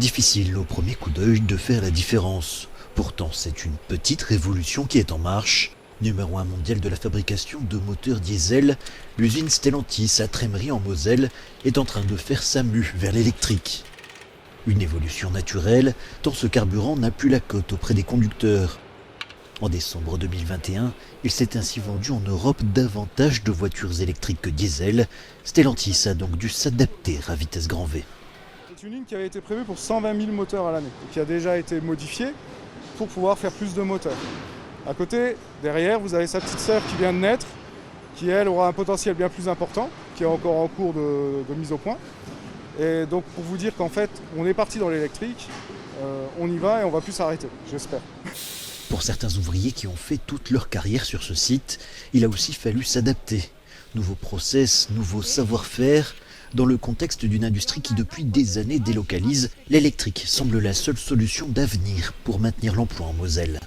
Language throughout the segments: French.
Difficile au premier coup d'œil de faire la différence. Pourtant, c'est une petite révolution qui est en marche. Numéro 1 mondial de la fabrication de moteurs diesel, l'usine Stellantis à Trémery en Moselle est en train de faire sa mue vers l'électrique. Une évolution naturelle, tant ce carburant n'a plus la cote auprès des conducteurs. En décembre 2021, il s'est ainsi vendu en Europe davantage de voitures électriques que diesel. Stellantis a donc dû s'adapter à vitesse grand V. C'est une ligne qui avait été prévue pour 120 000 moteurs à l'année, et qui a déjà été modifiée pour pouvoir faire plus de moteurs. À côté, derrière, vous avez sa petite sœur qui vient de naître, qui elle aura un potentiel bien plus important, qui est encore en cours de mise au point. Et donc pour vous dire qu'en fait, on est parti dans l'électrique, on y va et on va plus s'arrêter, j'espère. Pour certains ouvriers qui ont fait toute leur carrière sur ce site, il a aussi fallu s'adapter. Nouveaux process, nouveaux savoir-faire. Dans le contexte d'une industrie qui depuis des années délocalise, l'électrique semble la seule solution d'avenir pour maintenir l'emploi en Moselle.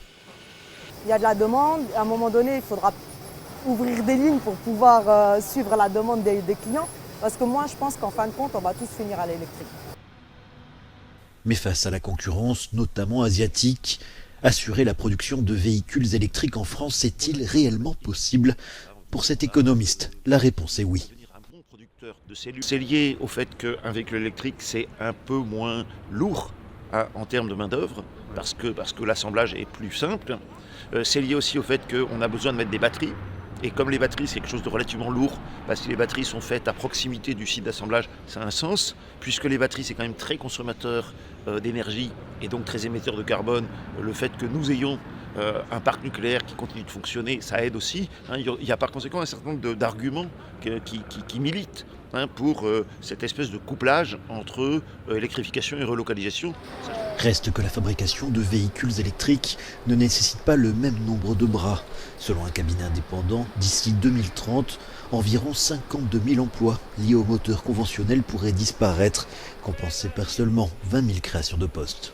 Il y a de la demande, à un moment donné, il faudra ouvrir des lignes pour pouvoir suivre la demande des clients. Parce que moi, je pense qu'en fin de compte, on va tous finir à l'électrique. Mais face à la concurrence, notamment asiatique, assurer la production de véhicules électriques en France est-il réellement possible? Pour cet économiste, la réponse est oui. C'est lié au fait qu'un véhicule électrique, c'est un peu moins lourd en termes de main-d'œuvre, parce que l'assemblage est plus simple. C'est lié aussi au fait qu'on a besoin de mettre des batteries. Et comme les batteries, c'est quelque chose de relativement lourd, parce que les batteries sont faites à proximité du site d'assemblage, ça a un sens, puisque les batteries, c'est quand même très consommateur d'énergie et donc très émetteur de carbone. Le fait que nous ayons un parc nucléaire qui continue de fonctionner, ça aide aussi. Il y a par conséquent un certain nombre d'arguments qui militent pour cette espèce de couplage entre électrification et relocalisation. Reste que la fabrication de véhicules électriques ne nécessite pas le même nombre de bras. Selon un cabinet indépendant, d'ici 2030, environ 52 000 emplois liés aux moteurs conventionnels pourraient disparaître, compensés par seulement 20 000 créations de postes.